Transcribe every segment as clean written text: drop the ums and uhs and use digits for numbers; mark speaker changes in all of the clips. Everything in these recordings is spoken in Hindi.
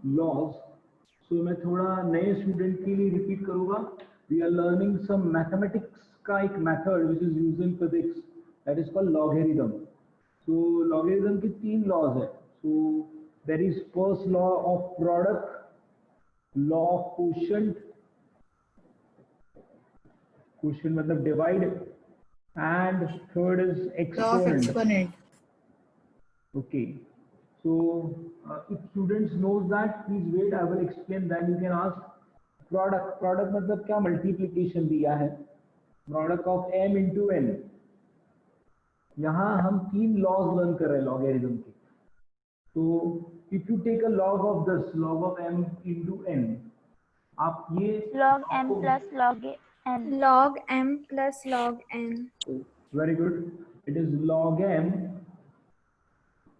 Speaker 1: laws. So मैं थोड़ा नए स्टूडेंट के लिए रिपीट करूँगा. We are learning some mathematics का एक method which is used in physics that is called logarithm. So logarithm के 3 laws है. So there is first law of product, law of quotient, quotient मतलब divide, and third is
Speaker 2: Law of
Speaker 1: exponent.
Speaker 2: exponent.
Speaker 1: Okay. So if students knows that, please wait. I will explain. Then you can ask. Product. Product मतलब क्या? Multiplication दिया है. Product of m into n. यहाँ हम 3 laws learn कर रहे हैं logarithm के. So if you take a log of this, log of m into n, आप ये
Speaker 3: log m plus log n.
Speaker 4: Log m plus log n.
Speaker 1: Very good. It is log m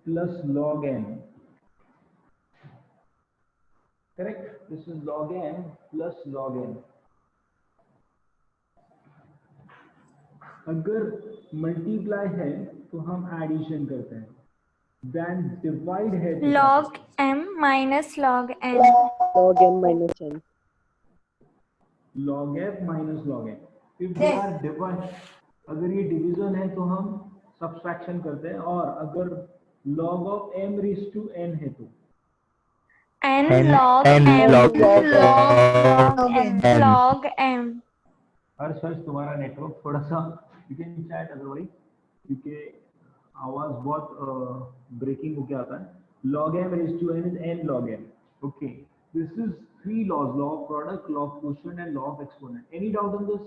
Speaker 1: plus log n. Correct. This is log n plus log n. अगर मल्टीप्लाई है तो हम एडिशन करते हैं. देन डिवाइड है तो
Speaker 4: Log m minus log n.
Speaker 5: log m minus n.
Speaker 1: log f minus log n. If they are divide, अगर ये डिवीजन है तो हम सब्सट्रैक्शन करते हैं. और अगर log of m raised to n है तो
Speaker 4: n log m log m.
Speaker 1: हर्ष तुम्हारा नेटवर्क थोड़ा सा, यू कैन चैट अदरवाइज, क्योंकि आवाज बहुत ब्रेकिंग होके आता है. log m raised to n is n log m. Okay, this is 3 laws: law of product, law of quotient, and law of exponent. Any doubt on this?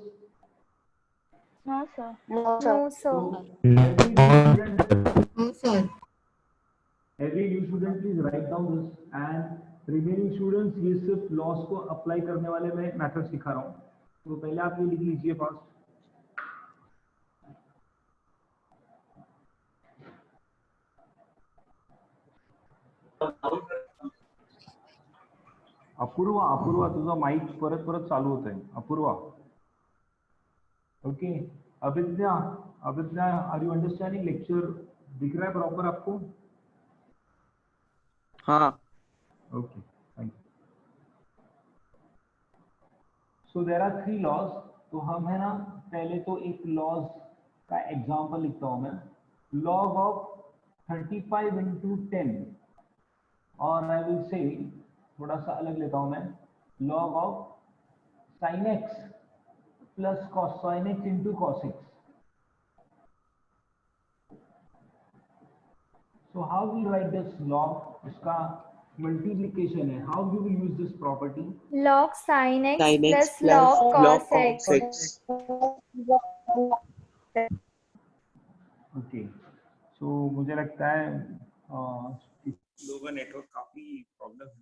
Speaker 3: No sir.
Speaker 4: No sir.
Speaker 1: So
Speaker 2: No, sir.
Speaker 1: every new student please write down this, and remaining students ये सिर्फ laws को अप्लाई करने वाले मैं मेथड सिखा रहा हूँ. तो पहले आप ये लिख लीजिए फास्ट. अपूर्वा तुझा माइक परत परत चालू होत आहे. Apurva. Okay. Abhigya are you understanding lecture? दिख रहा है प्रॉपर आपको?
Speaker 5: हाँ.
Speaker 1: Okay, thank you. So there are 3 laws. तो हम है ना, पहले तो एक लॉज का एग्जांपल लिखता हूं मैं. लॉग ऑफ 35 into 10, और आई विल से थोड़ा सा अलग लेता हूं मैं. Log of sin x plus sin x into cos x. So how we write this log? इसका multiplication है. How you will use this property?
Speaker 4: Log sin x
Speaker 5: Sin x
Speaker 4: plus log
Speaker 5: log
Speaker 4: cos
Speaker 5: cos
Speaker 4: x.
Speaker 5: x.
Speaker 1: Okay. So मुझे लगता है लोगों का नेटवर्क काफी प्रॉब्लम है,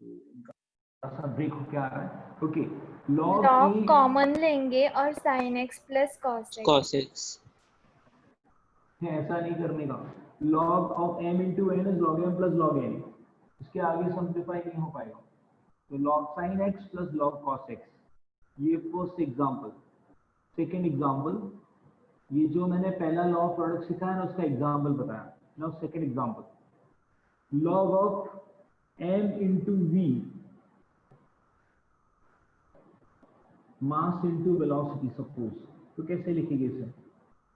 Speaker 1: तो इनका सा ब्रेक होके आ रहा है. ओके.
Speaker 4: Log कॉमन लेंगे और sin x plus cos x.
Speaker 5: Cos x.
Speaker 1: ऐसा नहीं करने का. log of m into n is log m plus log n. इसके आगे सिंप्लीफाई नहीं हो पाएगा. तो log sin x plus log cos x. ये फर्स्ट एग्जांपल. सेकंड एग्जांपल, ये जो मैंने पहला लॉ ऑफ प्रोडक्ट सिखाया ना, उसका एग्जांपल बताया. Now second example, log of m into v, mass into velocity suppose. तो कैसे लिखेंगे इसे?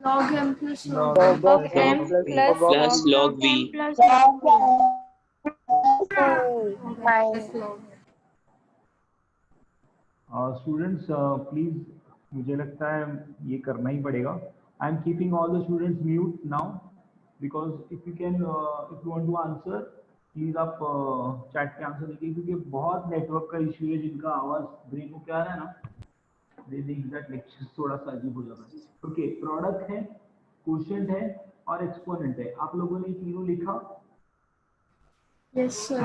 Speaker 2: Log m plus log
Speaker 4: Log of m plus
Speaker 5: log v.
Speaker 3: Plus
Speaker 2: log.
Speaker 1: Students please, मुझे लगता है ये करना ही पड़ेगा. I am keeping all the students mute now, because if you want to answer please आप चैट पे आंसर दीजिए, क्योंकि बहुत नेटवर्क का इश्यू है. जिनका आवाज ब्रेक होकर आ रहा है ना, दे थिंक दैट लेक्चर थोड़ा सा अजीब हो जाता है. ओके. प्रोडक्ट है, क्वोशिएंट है और एक्सपोनेंट है. आप लोगों ने तीनों लिखा?
Speaker 2: Yes, sir.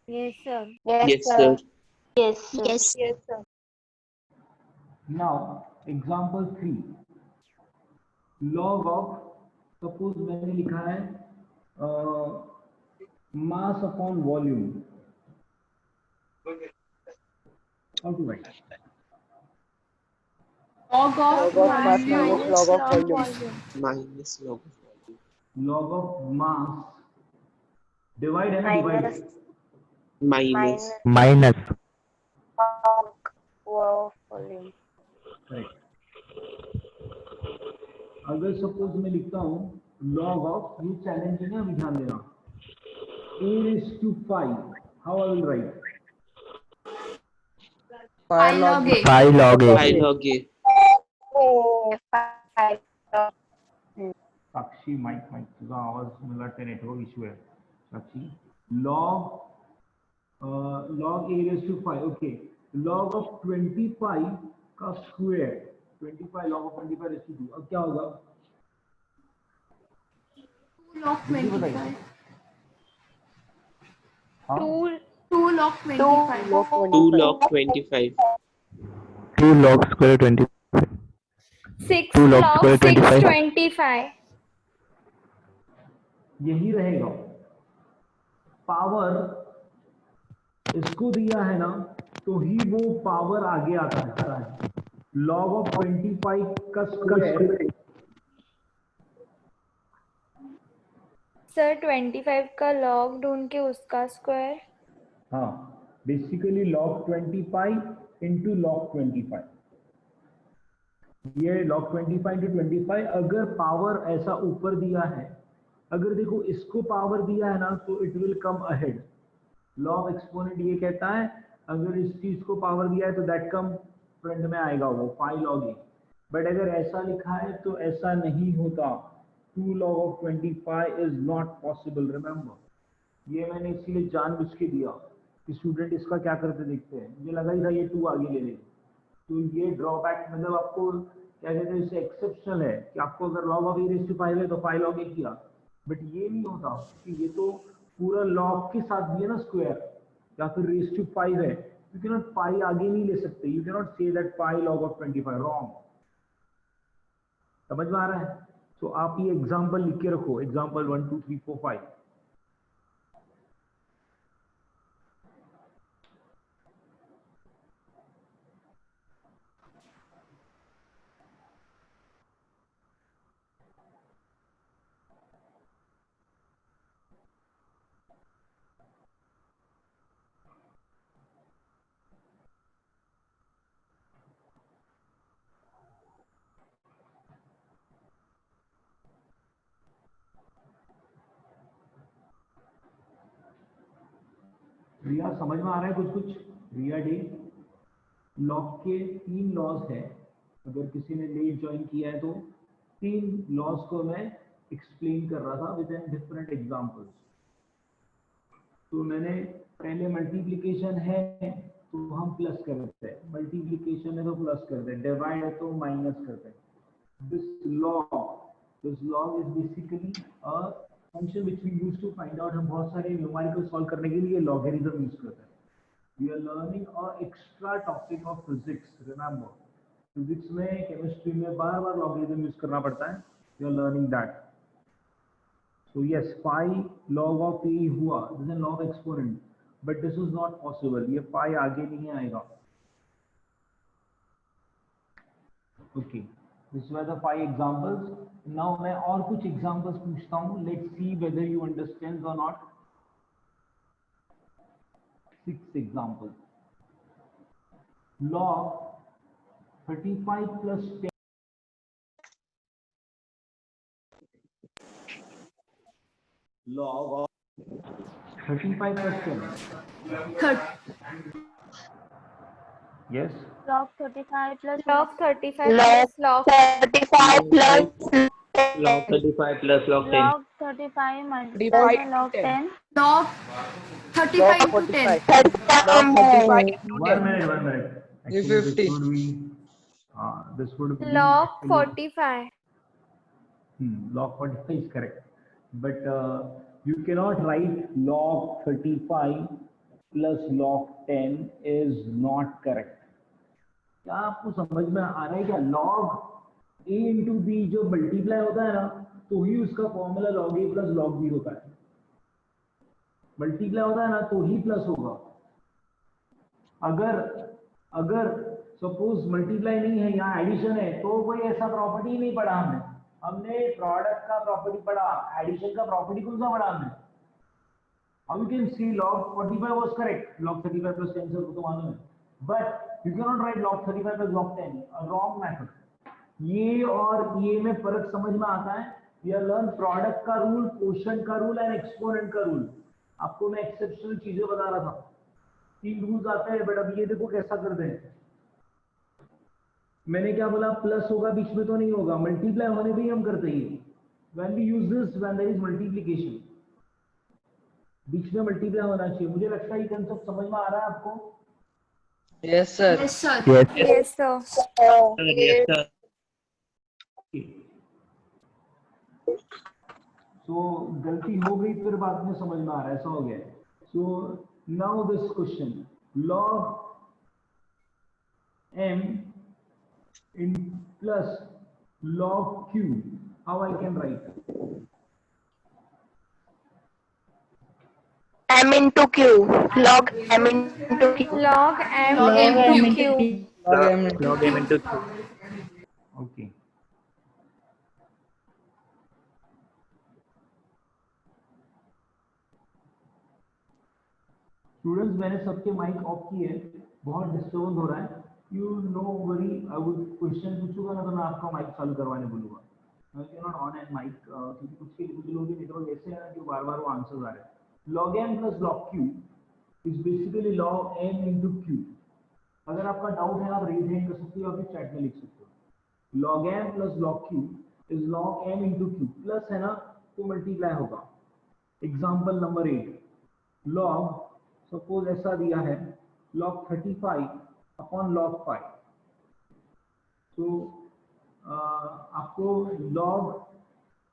Speaker 3: yes sir.
Speaker 5: Yes, sir.
Speaker 3: Yes sir.
Speaker 1: Now example 3, log of, suppose मैंने लिखा है mass upon volume. How to write?
Speaker 2: Log of
Speaker 5: mass
Speaker 2: volume
Speaker 5: minus log of volume.
Speaker 2: volume.
Speaker 5: Minus log of volume.
Speaker 1: Log of mass, divide है ना, divide.
Speaker 5: minus
Speaker 6: minus
Speaker 3: volume.
Speaker 1: Correct. अगर सपोज मैं लिखता हूँ log ऑफ, ये चैलेंज है ना, अभी ध्यान देना, a raised to 5, how I will write?
Speaker 2: 5 log a.
Speaker 6: 5 log a
Speaker 5: 5 log a.
Speaker 3: Five.
Speaker 1: Sakshi mic तुझा आवाज मला वाटतं नेटवर्क इश्यू आहे Sakshi. log a raised to 5, okay. log of 25 का square, 25 log of 25 raised to 2, अब क्या होगा?
Speaker 2: 2 log 25.
Speaker 1: हाँ
Speaker 2: 2 log 25.
Speaker 5: 2 log 25.
Speaker 6: 2 log square 20
Speaker 4: 6
Speaker 6: 2 log
Speaker 4: log
Speaker 6: square
Speaker 4: 6
Speaker 6: 25
Speaker 4: 25.
Speaker 1: यही रहेगा। पावर इसको दिया है ना, तो ही वो पावर आगे आता है। log of 25 का स्क्वायर,
Speaker 4: सर 25 का log ढूंढ के उसका स्क्वायर।
Speaker 1: हाँ बेसिकली log 25 into log 25, ये log 25 into 25। अगर पावर ऐसा ऊपर दिया है, अगर देखो इसको पावर दिया है ना, तो it will come ahead. Law of exponent ये कहता है अगर इस चीज को पावर दिया है तो दैट कम फ्रंट में आएगा वो 5 log a। बट अगर ऐसा लिखा है तो ऐसा नहीं होता। 2 log of 25 is not possible, remember. ये मैंने इसीलिए जानबूझ के दिया कि स्टूडेंट इसका क्या करते देखते हैं। मुझे लगा ही था ये 2 आगे ले लेंगे, तो ये ड्रॉबैक मतलब आपको क्या कहते हैं, इससे एक्सेप्शनल है कि आपको अगर log of a raised to 5 है तो 5 log a किया, बट ये नहीं होता कि ये तो पूरा log के साथ भी है ना स्क्वायर, या फिर raised to 5 है, यू कैन नॉट पाई आगे नहीं ले सकते, you can not say that 5 log of 25, wrong. समझ में आ रहा है? तो आप ये एग्जांपल लिख के रखो, एग्जांपल 1 2 3 4 5। रिया समझ में आ रहा है कुछ कुछ? रिया डी, लॉग के 3 लॉज है, अगर किसी ने लेट ज्वाइन किया है तो 3 लॉज को मैं एक्सप्लेन कर रहा था विद एन डिफरेंट एग्जांपल्स। तो मैंने पहले मल्टीप्लिकेशन है तो हम प्लस करते हैं, मल्टीप्लिकेशन है तो प्लस करते हैं, डिवाइड है तो माइनस करते हैं। This log is basically a function which we use to find out. हम बहुत सारे न्यूमेरिकल सॉल्व करने के लिए लॉगरिथम यूज करते हैं। We are learning a extra topic of physics, remember. Physics में, केमिस्ट्री में बार बार लॉगरिथम यूज करना पड़ता है, we are learning that. So yes, 5 log of a हुआ, this is log exponent, but this is not possible, ये 5 आगे नहीं आएगा। Okay, this were the 5 examples. Now मैं और कुछ examples पूछता हूँ, let's see whether you understand or not. 6 examples. Log 35 plus 10. Log of 35 plus 10. Yes.
Speaker 3: Log 35 plus
Speaker 4: log 35 plus log
Speaker 3: 35 plus
Speaker 5: Log 35 plus log 10.
Speaker 3: log 35 multiplied by log 10.
Speaker 2: Log 35 to 10.
Speaker 1: 1 minute. Actually, this would be
Speaker 4: log
Speaker 1: actually,
Speaker 4: 45.
Speaker 1: log 45 is correct, but you cannot write log 35 plus log 10 is not correct. क्या आपको समझ में आ रहा है क्या? log a into b जो मल्टीप्लाई होता है ना, तो ही उसका formula log a plus log b होता है। मल्टीप्लाई होता है ना तो ही प्लस होगा। अगर सपोज मल्टीप्लाई नहीं है, यहाँ एडिशन है, तो कोई ऐसा प्रॉपर्टी नहीं पढ़ा हमने प्रोडक्ट का प्रॉपर्टी पढ़ा, एडिशन का प्रॉपर्टी कौन सा पढ़ा हमने? How you can see log 45 was correct. Log 35 plus 10 sir को तो मालूम है. But you cannot write log 35 plus log 10. A wrong method. ये और ये में फर्क समझ में आता है. We have learned product का रूल, quotient का रूल and exponent का रूल. आपको मैं एक्सेप्शनल चीजें बता रहा था. 3 रूल्स आते हैं, बट अब ये देखो कैसा करते हैं. मैंने क्या बोला, प्लस होगा बीच में तो नहीं होगा, मल्टीप्लाई होने पे ही हम करते हैं. When we use this, when there is multiplication, बीच में मल्टीप्लाई होना चाहिए. मुझे लगता है ये कंसेप्ट समझ में आ रहा है आपको.
Speaker 7: Yes, sir.
Speaker 2: Yes, sir.
Speaker 6: Yes.
Speaker 4: Yes, sir.
Speaker 5: Yes, sir.
Speaker 1: So गलती हो गई फिर बाद में समझ में आ रहा है, ऐसा हो गया. So now this question, log m in plus log q, how I can write?
Speaker 3: M into Q. Log M into Q.
Speaker 4: Log m
Speaker 2: Log m
Speaker 4: into
Speaker 2: into
Speaker 4: q.
Speaker 5: Log m into q.
Speaker 1: Okay. Students, मैंने सबके माइक ऑफ किए हैं, बहुत डिस्टर्ब हो रहा है. You no worry, I would question पूछूंगा ना तो मैं आपका माइक चालू करवाने बोलूंगा. I can not on and mic क्योंकि कुछ लोग नेटवर्क ऐसे है ना कि बार बार वो आंसर्स आ रहे हैं. log m plus log q is basically log m into q. अगर आपका डाउट है आप रेज हैंड कर सकते हो या फिर चैट में लिख सकते हो. log m plus log q is log m into q. Plus है ना तो मल्टीप्लाई होगा. एग्जांपल नंबर 8, log, सपोज ऐसा दिया है, log 35 अपॉन log 5. तो आपको log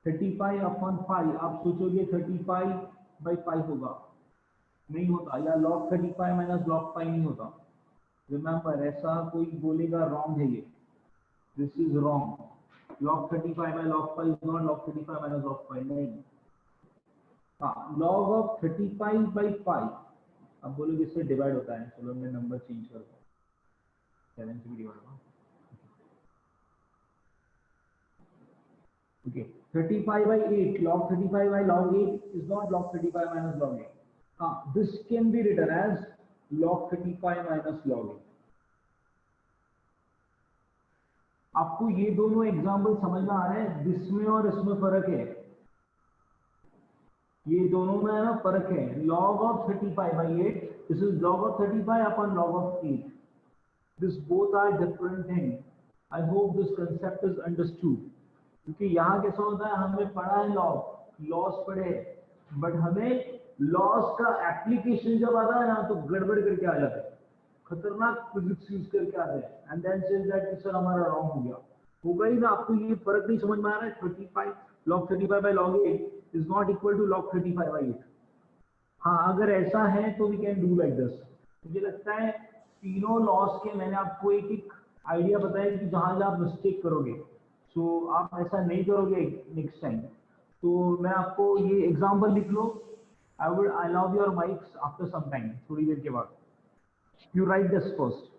Speaker 1: 35 अपॉन 5, आप सोचोगे 35 by 5 होगा, नहीं होता. या log 35 माइनस log 5 नहीं होता. रिमेंबर, ऐसा कोई बोलेगा रॉन्ग है ये, this is wrong. log 35 by log 5 is not log 35 minus log 5, नहीं. हाँ, log of 35 by 5, अब बोलोगे इससे डिवाइड होता है. चलो मैं नंबर चेंज करता हूँ, 7 से भी डिवाइड होगा. Okay, 35 by 8, log 35 by log 8 is not log 35 minus log 8. This can be written as log 35 minus log 8. आपको ये दोनों एग्जाम्पल समझ में आ रहे हैं, जिसमें और इसमें फर्क है. ये दोनों में है ना फर्क है. log of 35 by 8, this is log of 35 upon log of 8. This both are different things. I hope this concept is understood. क्योंकि यहाँ कैसा होता है, हमें पढ़ा है लॉस पढ़े, बट हमें लॉस का एप्लीकेशन जब आता है ना तो गड़बड़ करके आ जाता है, खतरनाक फिजिक्स यूज करके आते हैं. And then says that sir हमारा रॉन्ग हो गया. होगा ही ना. आपको ये फर्क नहीं समझ में आ रहा है. 35 log 35 by log 8 is not equal to log 35 by 8. हाँ, अगर ऐसा है तो we can do like this. मुझे लगता है तीनों लॉस के मैंने आपको एक एक आइडिया बताया कि जहाँ आप मिस्टेक करोगे, सो आप ऐसा नहीं करोगे नेक्स्ट टाइम. तो मैं आपको ये एग्जांपल लिख लो. I would allow your mics after some time, थोड़ी देर के बाद. You write this first.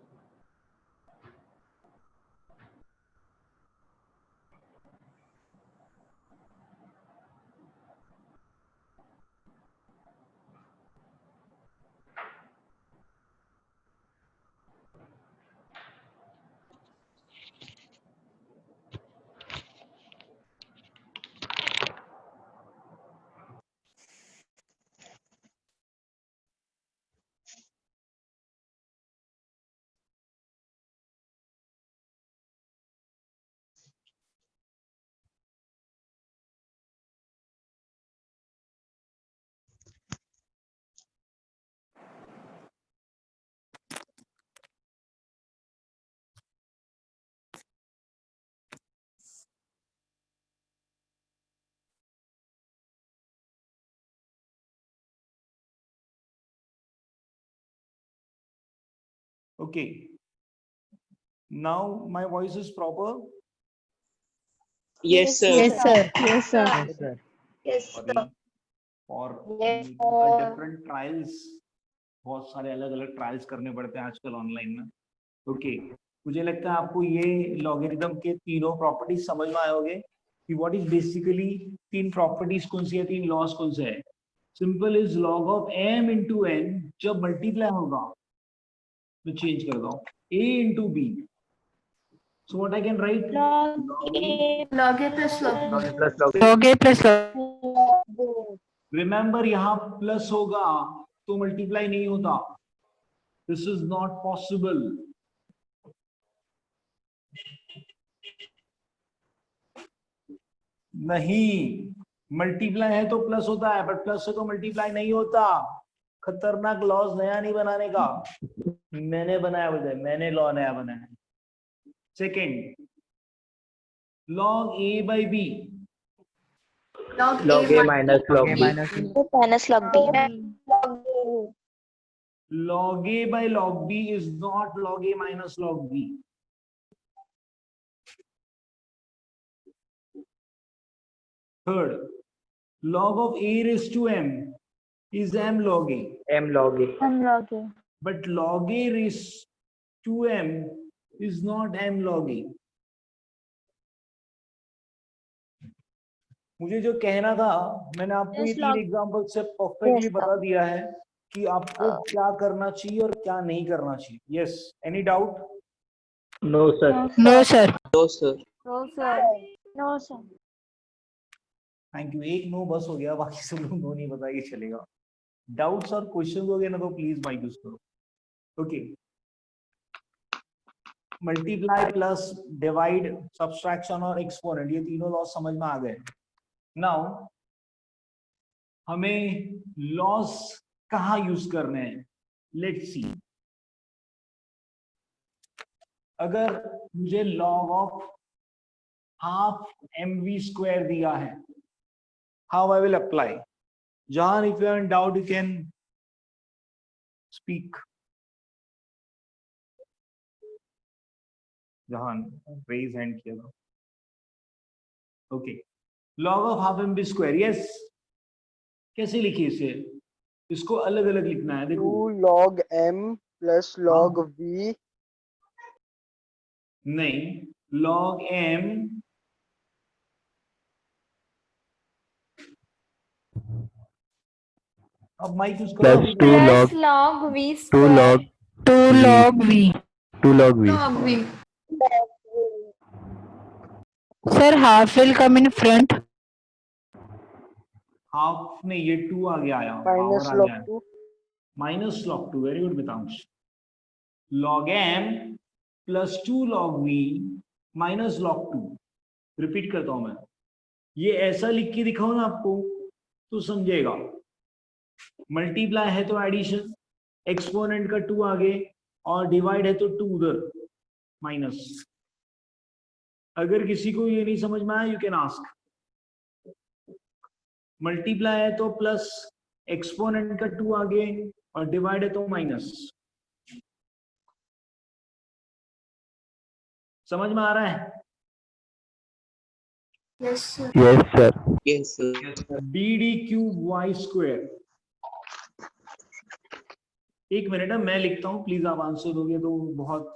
Speaker 1: Okay. Now my voice is proper.
Speaker 5: Yes, sir.
Speaker 3: Yes, sir.
Speaker 7: Yes, sir.
Speaker 3: Yes, sir.
Speaker 1: और
Speaker 3: Yes,
Speaker 1: डिफरेंट ट्रायल्स, बहुत सारे अलग अलग ट्रायल्स करने पड़ते हैं आजकल ऑनलाइन में. ओके, मुझे लगता है आपको ये लॉगरिथम के तीनों प्रॉपर्टीज समझ में आए होंगे कि व्हाट इज बेसिकली तीन प्रॉपर्टीज कौन सी है, तीन लॉस कौन से है. Simple is log of m into n, जब मल्टीप्लाई होगा मैं चेंज करता हूँ a into b. So what I can write? Log a.
Speaker 2: Log A plus log B.
Speaker 5: Log A plus log B.
Speaker 6: Log A plus log.
Speaker 1: Remember यहाँ प्लस होगा तो मल्टीप्लाई नहीं होता. This is not possible. नहीं, मल्टीप्लाई है तो प्लस होता है, बट प्लस से तो मल्टीप्लाई नहीं होता. खतरनाक लॉज नया नहीं बनाने का, मैंने बनाया बोलते, मैंने लॉ नया बनाया. Second, log a by b.
Speaker 2: Log
Speaker 5: Log A minus log B.
Speaker 3: minus log b.
Speaker 1: Log a by log b is not log a minus log b. Third, log of a raised to m is m log a,
Speaker 5: M log A.
Speaker 4: हम log A.
Speaker 1: but log a raised to m is not m log a. मुझे जो कहना था मैंने आपको ये
Speaker 4: Yes,
Speaker 1: तीन
Speaker 4: log-
Speaker 1: एग्जांपल से परफेक्टली
Speaker 3: Yes,
Speaker 1: बता दिया है कि आपको क्या करना चाहिए और क्या नहीं करना चाहिए. Yes, any doubt?
Speaker 5: No sir.
Speaker 6: No, sir.
Speaker 5: No sir.
Speaker 4: No sir. No sir.
Speaker 1: Thank you. एक नो बस हो गया, बाकी सब लोग नो नहीं बताइए, चलेगा. डाउट्स और क्वेश्चन हो गए ना तो प्लीज माइक यूज करो. Okay, multiply plus divide subtraction और एक्सपोनेंट, ये तीनों लॉस समझ में आ गए. नाउ हमें लॉस कहाँ यूज करने हैं, लेट्स सी. अगर मुझे log of half mv square दिया है, how I will apply? Jahan, if you are in doubt, you can speak. Jahan, raise hand किया था. Okay. Log of half mv square, yes. कैसे लिखिए इसे? इसको अलग अलग लिखना है. देखो,
Speaker 7: 2 log m plus log v.
Speaker 1: नहीं, log m अब माइक यूज करो.
Speaker 6: Plus 2
Speaker 4: Plus
Speaker 6: log
Speaker 4: log V
Speaker 6: 2
Speaker 4: square.
Speaker 6: log 2 log v 2 log v.
Speaker 2: Log V.
Speaker 6: Sir, half will come in front.
Speaker 1: Half नहीं, ये 2 आगे आया,
Speaker 7: Minus
Speaker 1: power आ
Speaker 7: log
Speaker 1: गया.
Speaker 7: 2.
Speaker 1: Minus log 2. Very good Mitansh. log m plus 2 log v minus log 2. Repeat करता हूं मैं, ये ऐसा लिख के दिखाऊं ना आपको तो समझेगा. मल्टीप्लाई है तो एडिशन, एक्सपोनेंट का 2 आगे, और डिवाइड है तो 2 उधर माइनस. अगर किसी को ये नहीं समझ में आया, यू कैन आस्क. मल्टीप्लाई है तो प्लस, एक्सपोनेंट का 2 आगे, और डिवाइड है तो माइनस. समझ में आ रहा है?
Speaker 2: Yes, sir.
Speaker 6: Yes, sir.
Speaker 5: Yes sir.
Speaker 1: bd cube y square. एक मिनट है, मैं लिखता हूं, प्लीज आप आंसर दोगे तो बहुत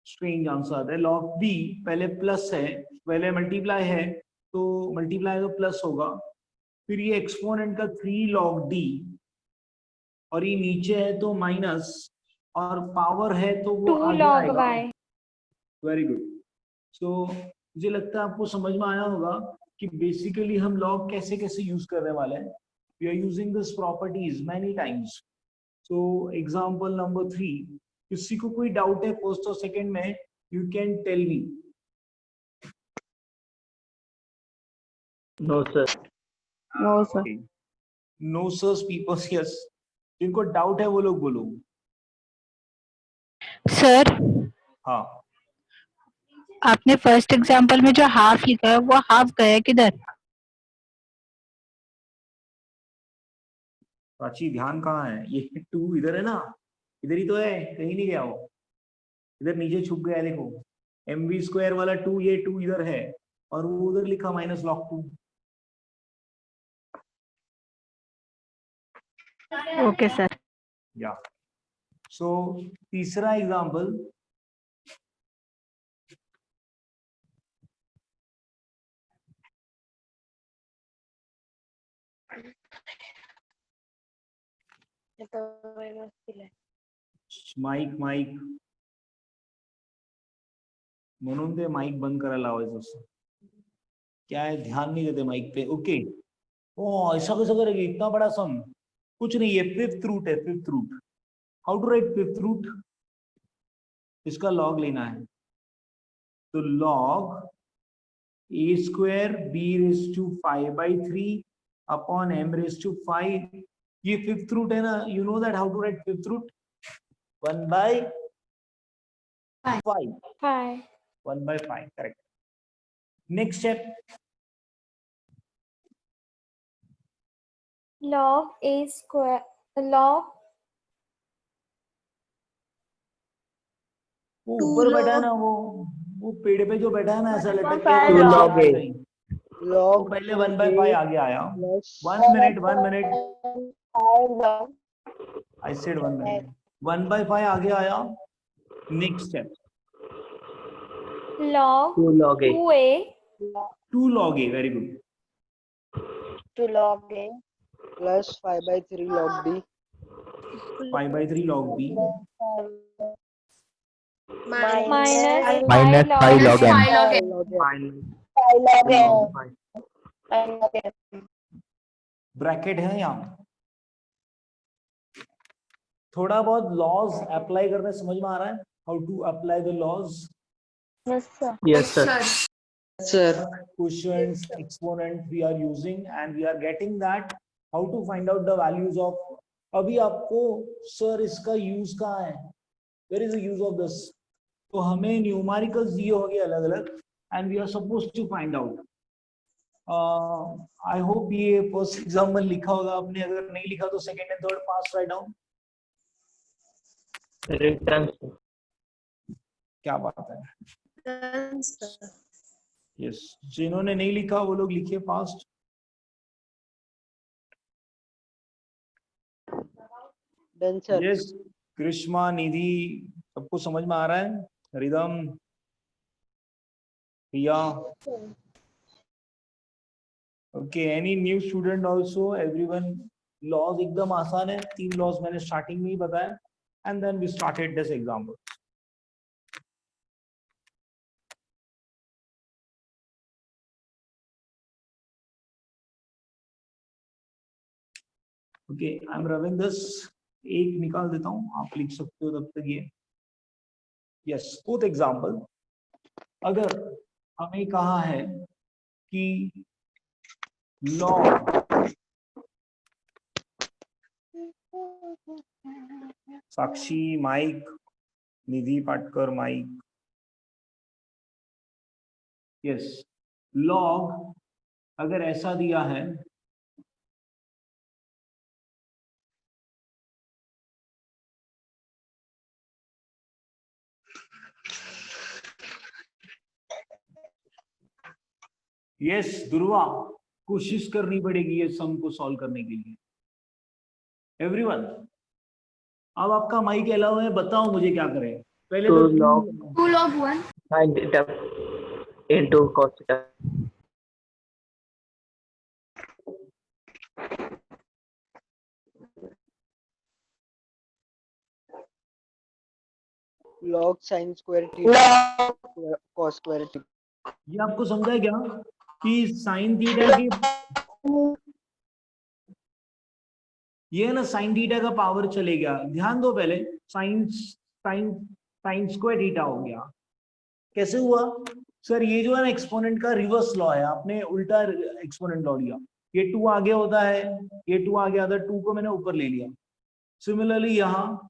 Speaker 1: स्ट्रेंज आंसर आता है. log b पहले प्लस है, पहले मल्टीप्लाई है तो मल्टीप्लाई तो प्लस होगा, फिर ये एक्सपोनेंट का 3 log d, और ये नीचे है तो माइनस, और पावर है तो वो
Speaker 4: 2
Speaker 1: आगे
Speaker 4: log
Speaker 1: आएगा.
Speaker 4: Y.
Speaker 1: Very good. सो मुझे लगता है आपको समझ में आया होगा कि बेसिकली हम लॉग कैसे कैसे यूज करने वाले हैं. We are using this properties many times. So example number 3, किसी को कोई डाउट है फर्स्ट और सेकंड में, you can tell me.
Speaker 5: No sir.
Speaker 7: No, sir.
Speaker 1: No sirs peoples, yes. जिनको डाउट है वो लोग बोलो.
Speaker 6: Sir,
Speaker 1: हाँ,
Speaker 6: आपने फर्स्ट एग्जांपल में जो हाफ लिखा है वो हाफ गया किधर?
Speaker 1: प्राची ध्यान कहाँ है? ये 2 इधर है ना, इधर ही तो है, कहीं नहीं गया वो. इधर नीचे छुप गया है, देखो. mv स्क्वायर वाला 2, ये 2 इधर है, और वो उधर लिखा माइनस log 2.
Speaker 6: Okay, sir.
Speaker 1: या सो तीसरा एग्जांपल, माईक म्हणून ते माईक बंद करायला लावायचं असं. क्या है, ध्यान नहीं देते माइक पे. ओके. ओ ऐसा कैसा करेंगे, इतना बड़ा सम. कुछ नहीं, ये फिफ्थ रूट है. Fifth root, how to write fifth root? इसका लॉग लेना है. तो log a square b raise to 5/3 upon m raise to 5. ये फिफ्थ रूट है ना. You know that how to write fifth root? 1/5.
Speaker 4: 5.
Speaker 1: 1/5, correct. Next step.
Speaker 4: log a square log
Speaker 1: वो ऊपर बैठा है ना, वो पेड़ पे जो बैठा है ना ऐसा लटक के,
Speaker 5: Two log A.
Speaker 1: तो पहले 1/5 आगे आया. 1 मिनट आई सेड 1 मिनट. 1/5 आगे आया. Next step.
Speaker 4: log
Speaker 5: 2 log A.
Speaker 4: 2a
Speaker 1: 2 log a, very good.
Speaker 3: 2 log A
Speaker 7: plus 5/3 log B
Speaker 1: 5/3 log b
Speaker 4: minus 5 log m.
Speaker 2: 5 log n.
Speaker 7: log A.
Speaker 3: 5 log A. 5 log A.
Speaker 1: Bracket है यहाँ. थोड़ा बहुत लॉज अप्लाई करना समझ में आ रहा है? How to apply the laws?
Speaker 3: Yes, sir.
Speaker 5: Yes, sir.
Speaker 7: Sir.
Speaker 1: Quotients, exponent we are using and we are getting that. How to find out the values of? अभी आपको सर इसका यूज कहाँ है? Where is the use of this? तो हमें न्यूमेरिकल्स दिए होंगे अलग अलग and we are supposed to find out. I hope ये फर्स्ट एग्जाम में लिखा होगा आपने. अगर नहीं लिखा तो second and third pass write down.
Speaker 5: Return.
Speaker 1: क्या बात है. यस, जिन्होंने नहीं लिखा वो लोग लिखे fast.
Speaker 7: Done, sir.
Speaker 1: Yes, Krishma, Nidhi, सबको समझ में आ रहा है? Ridham, Priya. Okay, any new student also? Everyone. Laws एकदम आसान है. 3 लॉज मैंने स्टार्टिंग में ही बताया and then we started this example. Okay, I am Ravindra. एक निकाल देता हूं, आप लिख सकते हो तब तक ये. Yes, fourth example. अगर हमें कहा है कि लॉग, साक्षी माइक, निधि पाटकर माइक. यस, लॉग अगर ऐसा दिया है यस दुर्वा, कोशिश करनी पड़ेगी ये सम को सॉल्व करने के लिए. एवरीवन, अब आपका माइक अलाउ है. बताओ मुझे क्या करें. पहले तो
Speaker 2: 2 log 1.
Speaker 5: Sin theta into cos theta.
Speaker 7: log sin square theta cos square theta.
Speaker 1: ये आपको समझा है क्या कि साइन थीटा की ये ना साइन थीटा का पावर चले गया. ध्यान दो पहले. साइन स्क्वायर थीटा हो गया. कैसे हुआ सर? ये जो है ना एक्सपोनेंट का रिवर्स लॉ है. आपने उल्टा एक्सपोनेंट लॉ लिया. ये 2 आगे होता है, ये 2 आगे आता है, 2 को मैंने ऊपर ले लिया. सिमिलरली यहाँ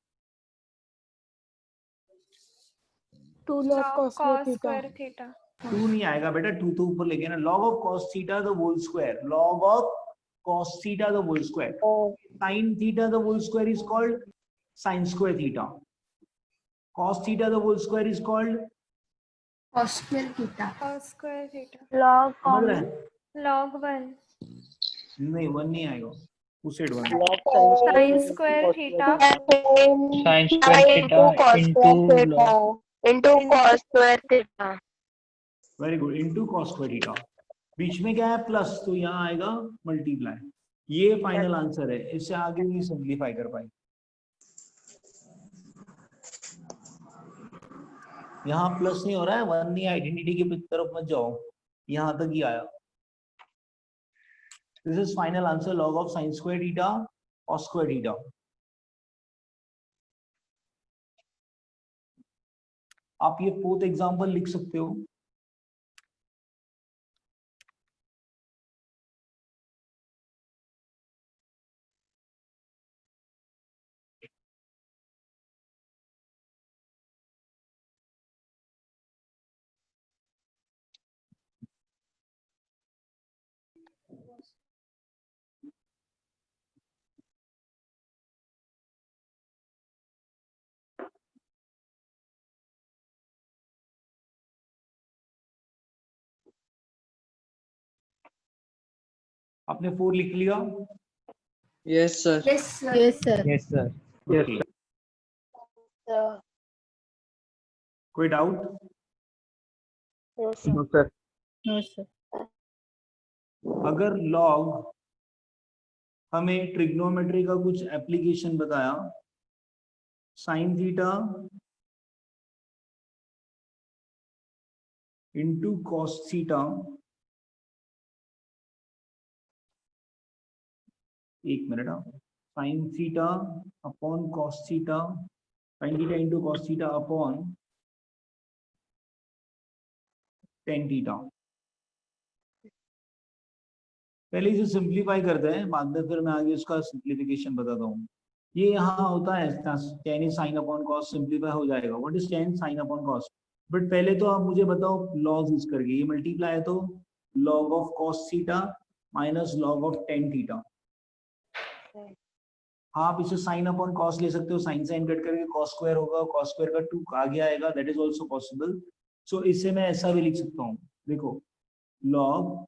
Speaker 3: 2 log cos
Speaker 4: cos
Speaker 3: theta.
Speaker 4: square theta.
Speaker 1: 2 नहीं आएगा बेटा. 2 तो ऊपर लेके ना. log of cos theta the whole square. log of cos theta the whole square. Sin theta the whole square is called sin square theta. Cos theta the whole square is called
Speaker 2: Cos square theta.
Speaker 4: cos square theta.
Speaker 3: Log
Speaker 1: समझ रहे हैं?
Speaker 4: log 1
Speaker 1: नहीं 1 नहीं आएगा. उस side 1.
Speaker 7: log
Speaker 4: sin square theta
Speaker 5: Sin square theta
Speaker 3: into cos square theta.
Speaker 1: Very good. Into cos square theta. बीच में क्या है? प्लस. तो यहाँ आएगा मल्टीप्लाई. ये फाइनल आंसर है. इससे आगे नहीं सिंप्लीफाई कर पाएंगे. यहाँ प्लस नहीं हो रहा है, 1 नहीं, आइडेंटिटी की तरफ मत जाओ, यहाँ तक ही आया। This is final answer, log of sin square theta cos square theta. आप ये 4th एग्जांपल लिख सकते हो। आपने 4 लिख लिया?
Speaker 7: Yes, sir.
Speaker 2: Yes, sir.
Speaker 6: Yes, sir.
Speaker 1: Yes sir.
Speaker 5: Yes,
Speaker 1: कोई doubt?
Speaker 5: no sir.
Speaker 6: No, sir.
Speaker 1: अगर log हमें ट्रिग्नोमेट्री का कुछ एप्लीकेशन बताया, sine theta into cos theta, एक minute, sine theta upon cos theta, sine theta into cos theta upon tan theta. पहले इसे सिंप्लीफाई करते हैं, बाद में फिर मैं आगे उसका सिंप्लीफिकेशन बताता हूँ। ये यहाँ होता है ten is sine upon cos, simplify हो जाएगा। What is ten sine upon cos? But पहले तो आप मुझे बताओ लॉग यूज करके, ये मल्टीप्लाई है तो log of cos theta minus log of tan theta. हाँ, आप इसे साइन अपॉन कॉस ले सकते हो, साइन साइन कट करके कॉस स्क्वायर होगा, कॉस स्क्वायर का 2 आगे आएगा, दैट इज ऑल्सो पॉसिबल। सो इसे मैं ऐसा भी लिख सकता हूँ, देखो log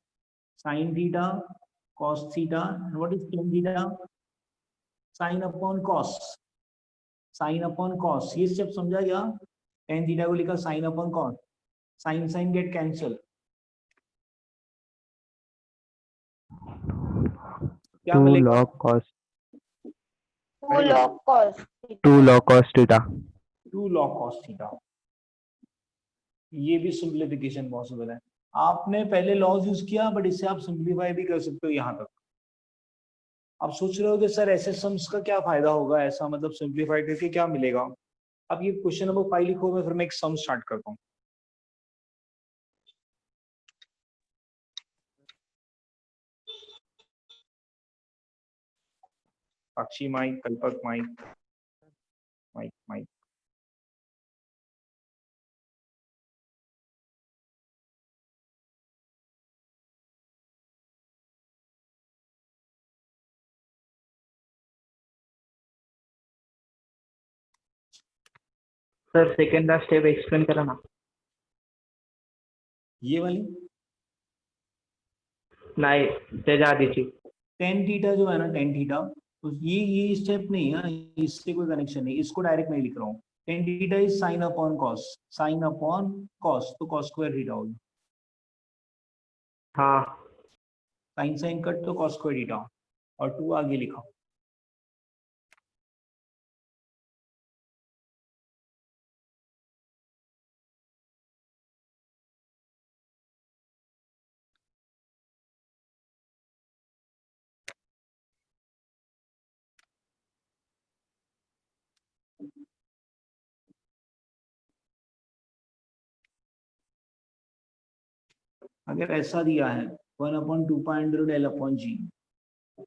Speaker 1: sin theta cos theta, and what is tan theta? sin upon cos, sin upon cos। ये स्टेप समझा गया? tan theta को लिखा sin upon cos, sin sin get cancel, क्या मिलेगा?
Speaker 3: 2 log cos theta.
Speaker 1: 2 log cos theta। ये भी सिंप्लीफिकेशन पॉसिबल है। आपने पहले लॉज यूज किया, बट इससे आप सिंप्लीफाई भी कर सकते हो यहाँ तक। आप सोच रहे हो कि सर ऐसे सम्स का क्या फायदा होगा, ऐसा मतलब सिंप्लीफाई करके क्या मिलेगा? अब ये क्वेश्चन नंबर 5 लिखो, मैं फिर मैं एक सम स्टार्ट करता हूँ। Sakshi mic, Kalpak mic, mic mic.
Speaker 5: Sir second ला स्टेप एक्सप्लेन करा ना।
Speaker 1: ये वाली
Speaker 5: नाही त्याच्या आधीची।
Speaker 1: टेन थीटा जो है ना, टेन थीटा, तो ये स्टेप नहीं है, इससे कोई कनेक्शन नहीं, इसको डायरेक्ट नहीं लिख रहा हूँ। Tan theta is sine upon cos, sine upon cos, तो कॉस स्क्वायर थीटा होगा।
Speaker 5: हाँ
Speaker 1: साइन साइन कट तो कॉस स्क्वायर थीटा, और 2 आगे लिखा। अगर ऐसा दिया है 1/2 L upon G,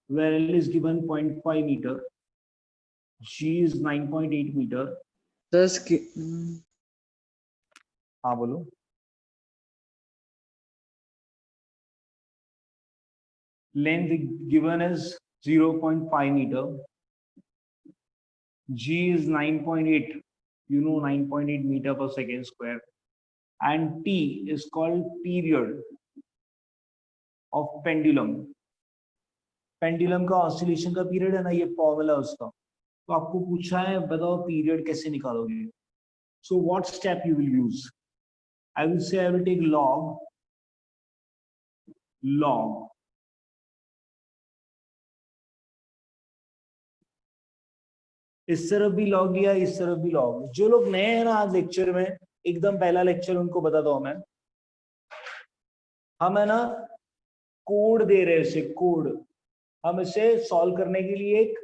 Speaker 1: where L is given 0.5 meter, G is 9.8 meter। हाँ बोलो। Length given is 0.5 meter, G is 9.8, you know 9.8 meter per second square, and T is called period of pendulum। Pendulum का ऑसिलेशन का पीरियड है ना, ये फॉर्मूला उसका। तो आपको पूछा है बताओ पीरियड कैसे निकालोगे। So what step you will use? I will say I will take log इस तरफ भी लॉग लिया, इस तरफ भी लॉग। जो लोग नए हैं ना आज लेक्चर में, एकदम पहला लेक्चर उनको बताता हूं मैं। हम है ना कोड दे रहे हैं, इसे कोड, हम इसे सॉल्व करने के लिए एक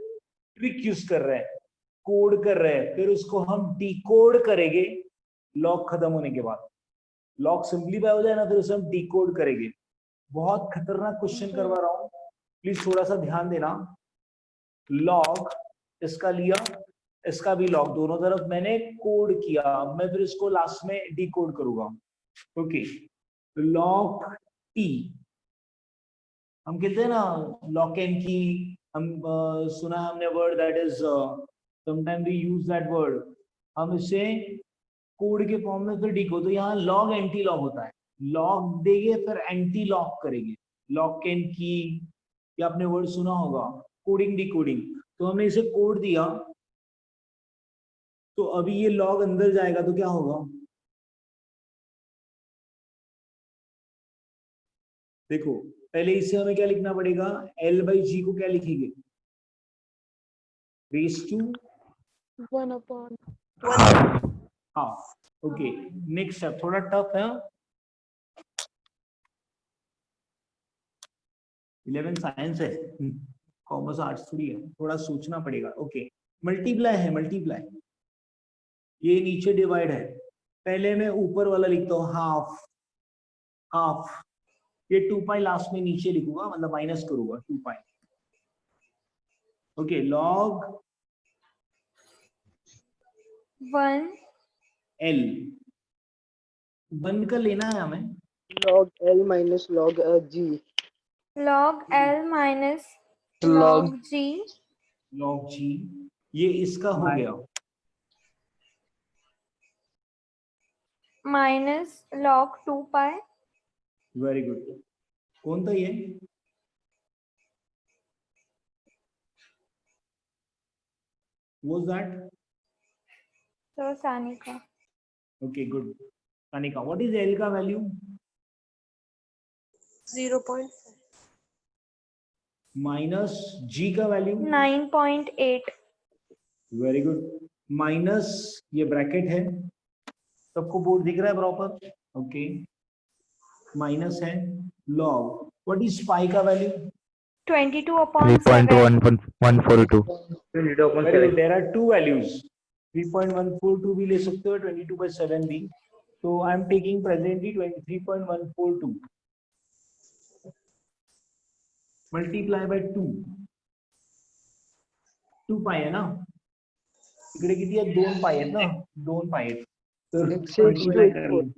Speaker 1: ट्रिक यूज कर रहे हैं, कोड कर रहे हैं, फिर उसको हम डिकोड करेंगे लॉग खत्म होने के बाद। लॉग सिंपलीफाई हो जाए ना, फिर उसे हम डिकोड करेंगे। बहुत खतरनाक क्वेश्चन करवा रहा हूं, प्लीज थोड़ा सा ध्यान देना। लॉग इसका लिया, इसका भी लॉग, दोनों तरफ मैंने कोड किया। अब मैं फिर इसको लास्ट में डिकोड करूंगा। ओके, लॉग टी, हम कहते हैं ना लॉक एंड की, हम सुना है हमने word, that is sometime we use that word. हम इसे कोड के फॉर्म में फिर डिकोड, तो यहाँ लॉग एंटी लॉग होता है। लॉग देंगे फिर एंटी लॉग करेंगे, लॉक एंड की, या आपने वर्ड सुना होगा कोडिंग डिकोडिंग। तो हमने इसे कोड दिया, तो अभी ये लॉग अंदर जाएगा तो क्या होगा, देखो पहले इसे हमें क्या लिखना पड़ेगा, L बाई जी को क्या लिखेंगे, raise to
Speaker 3: 1/1.
Speaker 1: Half. Okay, next step थोड़ा टफ है, 11 साइंस है, कॉमर्स आर्ट्स थोड़ी है, थोड़ा सोचना पड़ेगा। ओके, मल्टीप्लाई है, मल्टीप्लाई, ये नीचे डिवाइड है, पहले मैं ऊपर वाला लिखता हूँ हाफ, हाफ, ये 2 पाई लास्ट में नीचे लिखूंगा, मतलब माइनस करूंगा 2 पाई। ओके, लॉग
Speaker 4: 1
Speaker 1: L, 1 का लेना है हमें,
Speaker 7: log L minus log G.
Speaker 4: log L minus
Speaker 7: Log
Speaker 4: log G
Speaker 1: log G, ये इसका हो गया,
Speaker 4: minus log 2 pi
Speaker 1: very good. कौन था ये, was that,
Speaker 4: so Sanika
Speaker 1: okay good. Anika, what is L का वैल्यू,
Speaker 3: 0.5.
Speaker 1: माइनस G का वैल्यू,
Speaker 4: 9.8
Speaker 1: वेरी गुड, माइनस ये ब्रैकेट है, सबको बोर्ड दिख रहा है प्रॉपर, ओके, माइनस है, लॉग व्हाट इज पाई का value,
Speaker 4: 22/7
Speaker 5: 22.142.
Speaker 1: Very good, there are two values, 3.142 भी ले सकते हो, 22/7 भी, तो I am taking presently 23.142 multiply by 2, 2 पाई है ना, इकडे किती आहे, 2 पाई आहेत ना, 2 पाई आहेत, तर
Speaker 7: 6.284.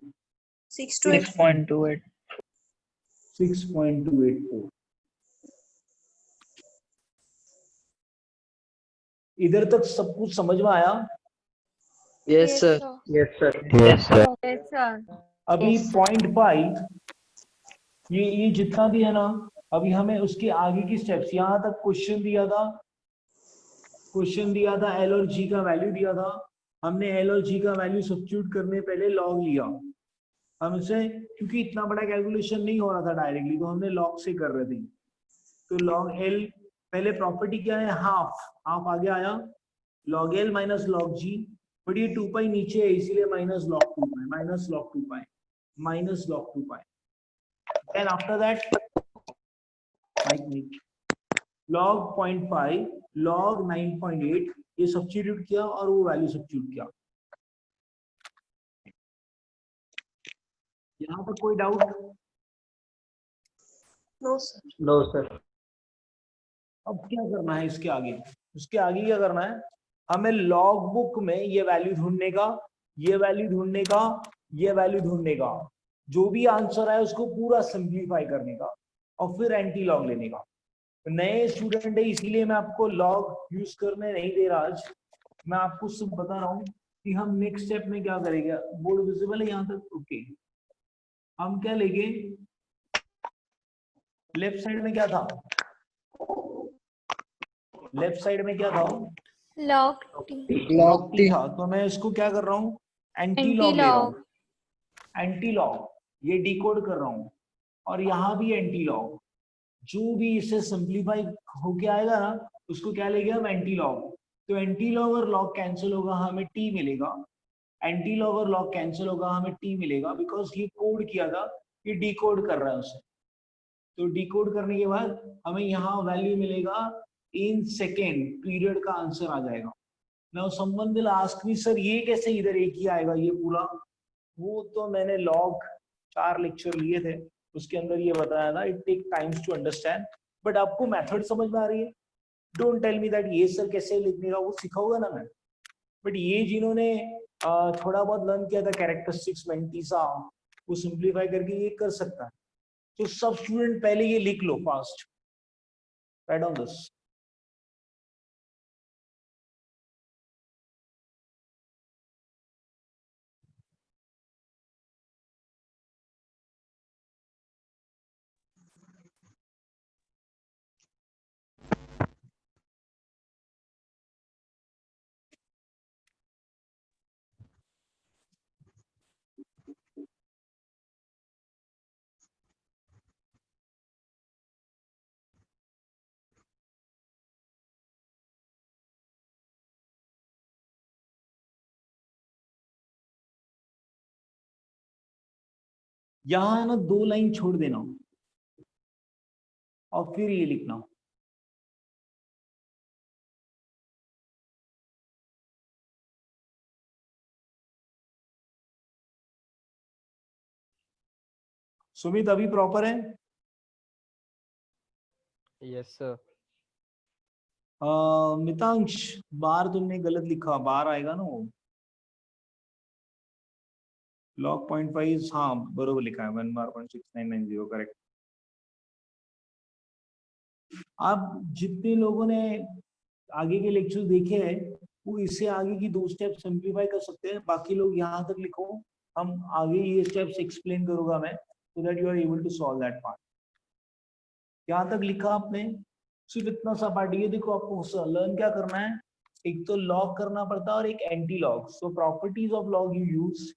Speaker 3: 6.28.
Speaker 1: 6.284। इधर तक सब कुछ समझ में आया?
Speaker 7: Yes, sir.
Speaker 5: Yes, sir.
Speaker 6: Yes, sir.
Speaker 4: yes sir
Speaker 1: अभी 0.5 ये जितना भी है ना, अभी हमें उसके आगे की स्टेप्स, यहाँ तक क्वेश्चन दिया था, L और G का वैल्यू दिया था, हमने L और G का वैल्यू सब्स्टिट्यूट करने पहले लॉग लिया, हम इसे, क्योंकि इतना बड़ा कैलकुलेशन नहीं हो रहा था डायरेक्टली, तो हमने लॉग से कर रहे थे, तो लॉग L, पहले प्रॉपर्टी क्या है, हाफ, हाफ आगे आया, log L minus log G, but ये 2 पाई नीचे है, इसीलिए minus log 2 pi, minus log 2 pi, minus log 2 pi, and after that log 0.5, log 9.8, ये सब्स्टिट्यूट किया और वो वैल्यू सब्स्टिट्यूट किया। यहाँ पर कोई doubt?
Speaker 3: No, sir.
Speaker 5: No, sir.
Speaker 1: अब क्या करना है इसके आगे, उसके आगे क्या करना है, हमें लॉग बुक में ये वैल्यू ढूंढने का, ये वैल्यू ढूंढने का, ये वैल्यू ढूंढने का, जो भी आंसर है उसको पूरा सिंप्लीफाई करने का, और फिर एंटी लॉग लेने का। नए स्टूडेंट है इसीलिए मैं आपको लॉग यूज करने नहीं दे रहा आज, मैं आपको सब बता रहा हूँ कि हम नेक्स्ट स्टेप में क्या करेंगे। बोर्ड विजिबल है यहाँ तक? ओके, हम क्या लेंगे, लेफ्ट साइड में क्या था, लेफ्ट साइड में क्या था,
Speaker 4: log T
Speaker 7: Log T.
Speaker 1: था, तो मैं इसको क्या कर रहा हूँ, एंटी लॉग ले रहा हूँ, एंटी लॉग, ये डिकोड कर रहा हूँ, और यहाँ भी एंटी लॉग, जो भी इसे सिंप्लीफाई होके आएगा ना उसको क्या लेंगे हम, एंटी लॉग, तो एंटी लॉग और लॉग कैंसिल होगा, हमें टी मिलेगा, एंटी लॉग और लॉग कैंसिल होगा, हमें टी मिलेगा बिकॉज ये कोड किया था, ये डिकोड कर रहा है उसे। तो डिकोड करने के बाद हमें यहाँ वैल्यू मिलेगा इन सेकेंड, पीरियड का आंसर आ जाएगा। Now someone will ask me sir ये कैसे इधर एक ही आएगा ये पूरा? वो तो मैंने लॉग 4 लेक्चर लिए थे, उसके अंदर ये बताया था, it take times to understand. But आपको मेथड समझ में आ रही है? डोंट टेल मी दैट ये सर कैसे लिखने का, वो सिखाऊंगा ना मैं। बट ये जिन्होंने थोड़ा बहुत लर्न किया था कैरेक्टरिस्टिक्स मेंटिसा, वो सिंप्लीफाई करके ये कर सकता है। तो सब स्टूडेंट पहले ये लिख लो फास्ट, राइट डाउन दिस। यहां ना 2 लाइन छोड़ देना और फिर ये लिखना। सुमित अभी प्रॉपर है?
Speaker 7: Yes sir.
Speaker 1: मितांश बार तुमने गलत लिखा, बार आएगा ना वो। लॉग 0.5 हाँ बरोबर लिखा है, 1 बार 0.6990 करेक्ट। आप जितने लोगों ने आगे के लेक्चर देखे हैं वो इससे आगे की 2 स्टेप सिंप्लीफाई कर सकते हैं। बाकी लोग यहाँ तक लिखो, हम आगे ये स्टेप्स एक्सप्लेन करूंगा मैं, so that you are able to solve that part. यहाँ तक लिखा आपने, सिर्फ इतना सा पार्ट। ये देखो आपको लर्न क्या करना है, एक तो लॉग करना पड़ता है और एक anti log. So properties of log you use,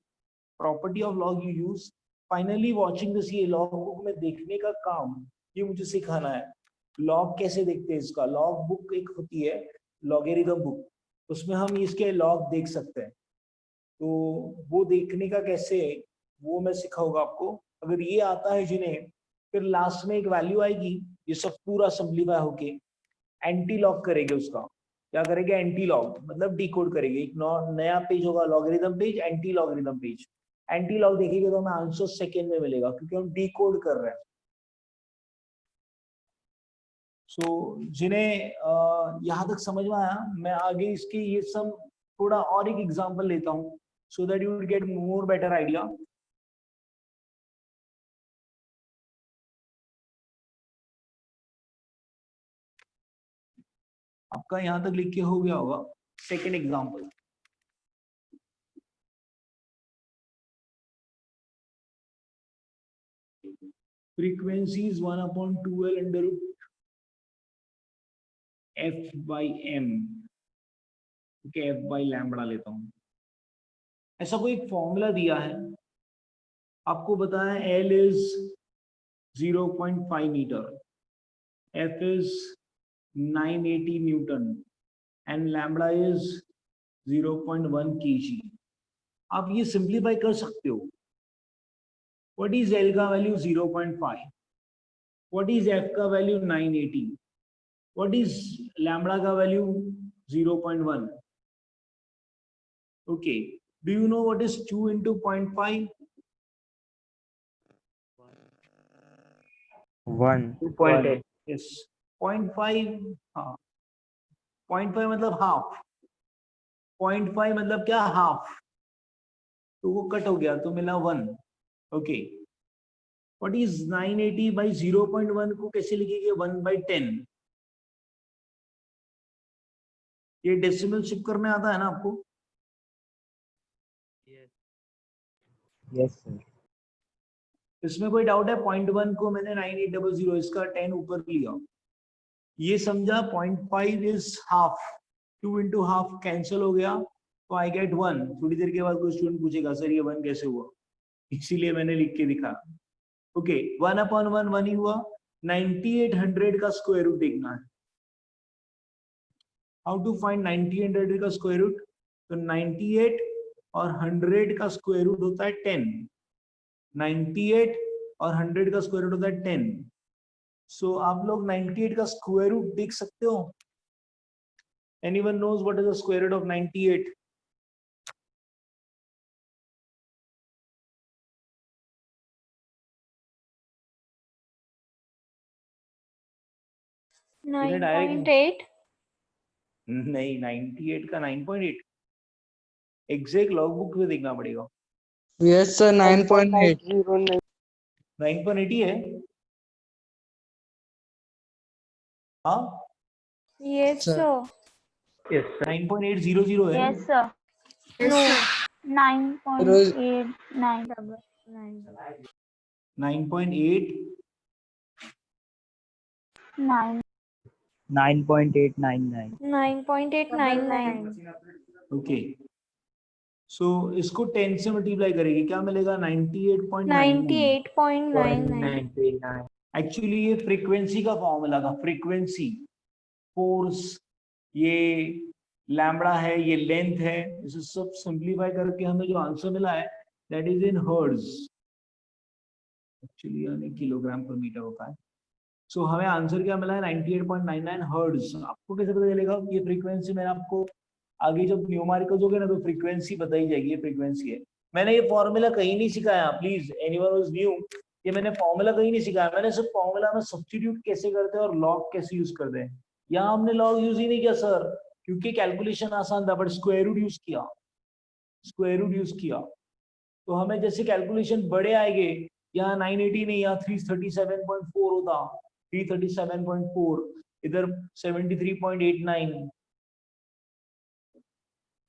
Speaker 1: property of log you use. Finally watching this, ये लॉग बुक में देखने का काम ये मुझे सिखाना है। लॉग कैसे देखते हैं इसका, लॉग बुक एक होती है लॉगरिथम बुक, उसमें हम इसके लॉग देख सकते हैं। तो वो देखने का कैसे, वो मैं सिखाऊंगा आपको। अगर ये आता है जिन्हें, फिर लास्ट में एक वैल्यू आएगी, ये सब पूरा सिंप्लीफाई होके एंटी लॉग करेंगे। उसका क्या करेंगे, एंटी लॉग मतलब डिकोड करेंगे। एक नया पेज होगा logarithm page, anti logarithm page. Anti log देखेंगे तो हमें आंसर सेकेंड में मिलेगा क्योंकि हम डिकोड कर रहे हैं। सो जिन्हें यहाँ तक समझ में आया, मैं आगे इसकी ये सब थोड़ा और एक एग्जांपल लेता हूँ so that you will get more better idea. आपका यहाँ तक लिख के हो गया होगा। Second example, frequency is 1/2L under root f/m। Okay, f/लैम्बडा लेता हूं। ऐसा कोई फॉर्मूला दिया है, आपको बताया L is 0.5 metre, F is 980 newton and lambda is 0.1 kg। आप ये सिंप्लीफाई कर सकते हो। What is L का वैल्यू 0.5, what is F का वैल्यू 980, what is लैम्बडा का value 0.1। okay, do you know what is 2 into 0.5?
Speaker 5: 1.
Speaker 7: 2.8।
Speaker 1: yes, 0.5 हाँ, 0.5 मतलब हाफ, 0.5 मतलब क्या, हाफ। तो वो कट हो गया तो मिला 1। ओके, व्हाट इज 980 बाई 0.1 को कैसे लिखेंगे, 1/10। ये डेसिमल शिफ्ट करने आता है ना आपको?
Speaker 5: Yes, sir.
Speaker 1: इसमें कोई डाउट है? 0.1 को मैंने 9800, इसका 10 ऊपर लिया, ये समझा 0.5 is half, 2 into half cancel हो गया तो आई गेट 1। थोड़ी देर के बाद कोई स्टूडेंट पूछेगा सर ये 1 कैसे हुआ, इसीलिए मैंने लिख के दिखा। ओके, 1/1 1 ही हुआ। 9800 का स्क्वायर रूट देखना है। हाउ टू फाइंड 9800 का स्क्वायर रूट? तो 98 और 100 का स्क्वायर रूट होता है 10, 98 और 100 का स्क्वायर रूट होता है 10। सो आप लोग 98 का स्क्वायर रूट देख सकते हो? Anyone knows what is the square root of 98?
Speaker 4: Nine
Speaker 1: direct-
Speaker 4: point eight
Speaker 1: नहीं, 98 का 9.8 एग्जैक्ट लॉग बुक में देखना पड़ेगा।
Speaker 5: Yes, sir. 9.8.
Speaker 7: 9.09.
Speaker 1: 9.8 ही है। हाँ,
Speaker 4: यस
Speaker 5: Sir.
Speaker 4: सर।
Speaker 1: यस 9.800 है।
Speaker 4: Yes sir.
Speaker 2: Yes,
Speaker 4: no
Speaker 2: sir.
Speaker 4: 9.89
Speaker 1: 9.8
Speaker 4: 9
Speaker 5: 9.899.
Speaker 4: 9.899
Speaker 1: okay. So इसको 10 से मल्टीप्लाई करेगी, क्या मिलेगा? 98.99।
Speaker 4: 98.99
Speaker 1: एक्चुअली ये फ्रीक्वेंसी का फॉर्मूला था, फ्रीक्वेंसी, फोर्स, ये लैम्बडा है, ये लेंथ है, इसे सब सिंप्लीफाई करके हमें जो आंसर मिला है that is in hertz, actually यानी किलोग्राम पर मीटर होता है। सो हमें आंसर क्या मिला है? 98.99 हर्ट्ज। आपको कैसे पता चलेगा ये फ्रीक्वेंसी? मैंने आपको आगे जब न्यूमेरिकल्स हो गए ना तो फ्रीक्वेंसी बताई जाएगी, ये फ्रीक्वेंसी है। मैंने ये फॉर्मूला कहीं नहीं सिखाया, please anyone who is new, ये मैंने फॉर्मूला कहीं नहीं सिखाया। मैंने सिर्फ फॉर्मूला में सब्स्टिट्यूट कैसे करते हैं और लॉग कैसे यूज करते हैं, यहाँ हमने लॉग यूज ही नहीं किया सर, क्योंकि कैलकुलेशन आसान था, बट स्क्वायर रूट यूज किया, स्क्वायर रूट यूज किया। तो हमें जैसे कैलकुलेशन बड़े आएंगे, यहाँ 980 नहीं, यहाँ 337.4 होता, 337.4, इधर 73.89,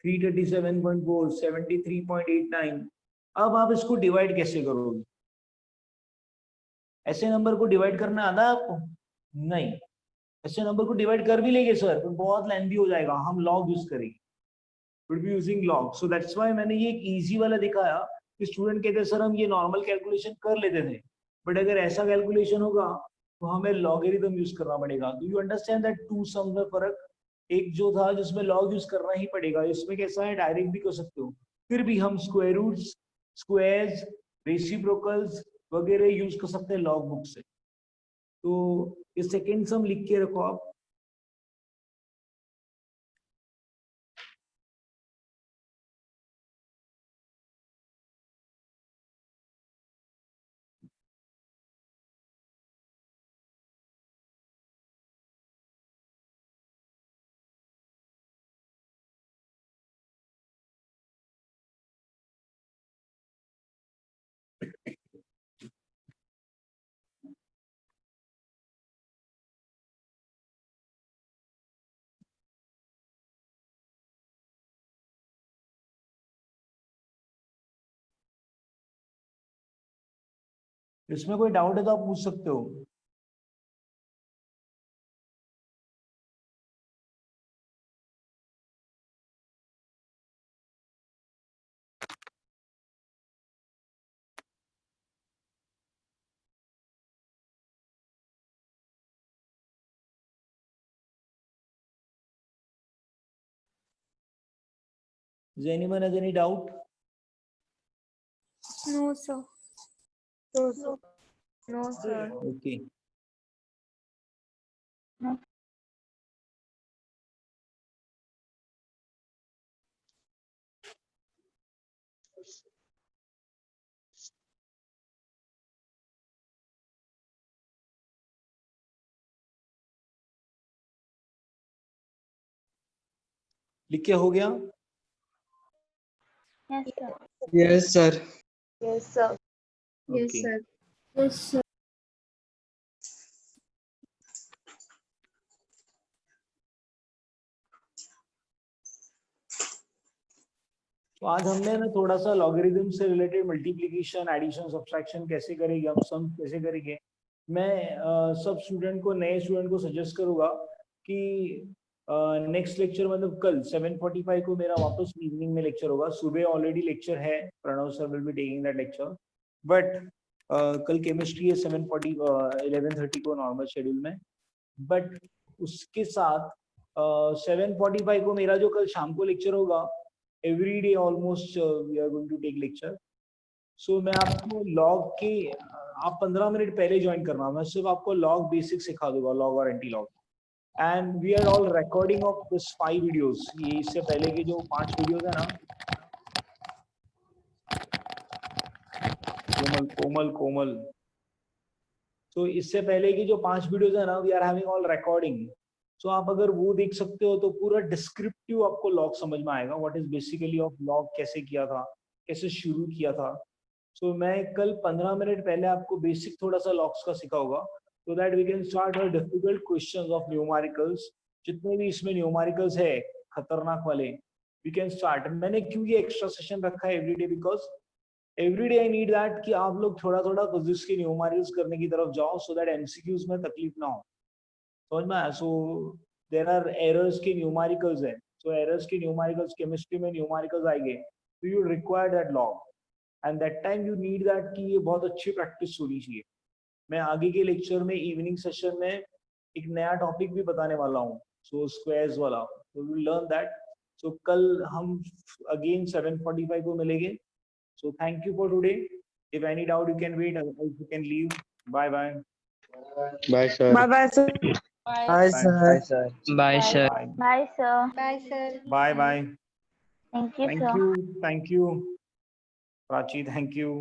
Speaker 1: 337.4, 73.89। अब आप इसको डिवाइड कैसे करोगे? ऐसे नंबर को डिवाइड करना आता है आपको? नहीं। ऐसे नंबर को डिवाइड कर भी लेंगे सर तो बहुत लेंथी हो जाएगा, हम लॉग यूज करेंगे, we'll be using log। so that's why मैंने ये एक इजी वाला दिखाया कि स्टूडेंट कहते हैं सर हम ये नॉर्मल कैलकुलेशन कर लेते थे, बट अगर ऐसा कैलकुलेशन होगा तो हमें लॉगरिथम यूज करना पड़ेगा। Do you understand that two sums में फर्क? एक जो था जिसमें लॉग यूज करना ही पड़ेगा, इसमें कैसा है डायरेक्ट भी कर सकते हो, फिर भी हम स्क्वायर रूट्स, स्क्वायर्स, रेसिप्रोकल्स वगैरह यूज कर सकते हैं लॉग बुक से। तो ये सेकेंड सम लिख के रखो आप। इसमें कोई डाउट है तो आप पूछ सकते हो। Does anyone has any doubt?
Speaker 4: No sir. No sir.
Speaker 1: Okay. लिख के हो गया?
Speaker 4: Yes sir.
Speaker 5: Yes, sir.
Speaker 3: Yes, sir.
Speaker 2: Yes,
Speaker 1: Okay.
Speaker 2: sir. Yes, sir.
Speaker 1: तो आज हमने ना थोड़ा सा लॉगरिथम से रिलेटेड मल्टीप्लिकेशन, एडिशन, सब्ट्रैक्शन कैसे करेंगे, हम सम कैसे करेंगे। मैं सब स्टूडेंट को, नए स्टूडेंट को सजेस्ट करूंगा कि नेक्स्ट लेक्चर मतलब कल 7:45 को मेरा वापस इवनिंग में लेक्चर होगा। सुबह ऑलरेडी लेक्चर है, Pranav sir will be taking that lecture, but कल केमिस्ट्री है 11:30 को नॉर्मल शेड्यूल में। बट उसके साथ 7:45 को मेरा जो कल शाम को लेक्चर होगा every day almost we are going to take lecture. So मैं आपको log के आप 15 मिनट पहले ज्वाइन करना, मैं सिर्फ आपको log बेसिक सिखा दूंगा, log और anti log. And we are all recording of this 5 videos. ये इससे पहले के जो 5 वीडियोस है ना, कोमल. तो इससे पहले की जो 5 वीडियोस है ना, we are having all recording. So आप अगर वो देख सकते हो तो पूरा डिस्क्रिप्टिव आपको लॉग समझ में आएगा. What is basically of log, कैसे किया था, कैसे शुरू किया था. सो मैं कल 15 मिनट पहले आपको बेसिक थोड़ा सा लॉग्स का सिखा होगा, so that we can start our difficult questions of numericals. जितने भी इसमें न्यूमेरिकल्स है खतरनाक वाले, we can start. मैंने क्यों ये एक्स्ट्रा सेशन रखा है everyday, because everyday I need that कि आप लोग थोड़ा थोड़ा फिजिक्स के न्यूमेरिकल्स करने की तरफ जाओ, सो दैट एमसीक्यूज में तकलीफ ना हो. समझ में आया? सो देयर आर एरर्स के न्यूमेरिकल्स है, सो एरर्स के न्यूमेरिकल्स केमिस्ट्री में न्यूमेरिकल्स आएंगे, तो you require that log, and that time you need that कि ये बहुत अच्छी प्रैक्टिस होनी चाहिए. मैं आगे के लेक्चर में इवनिंग सेशन में एक नया टॉपिक भी बताने वाला हूँ, सो स्क्वायर्स वाला, so we will learn that. So कल हम again 7:45 को मिलेंगे. So thank you for today. If any doubt you can wait, otherwise you can leave. Bye bye.
Speaker 5: Bye sir.
Speaker 3: Bye sir.
Speaker 5: Bye sir. Bye sir.
Speaker 4: Bye, sir.
Speaker 2: Bye, sir.
Speaker 1: Bye bye.
Speaker 4: Thank you, sir.
Speaker 1: Thank you, Prachi. Thank you.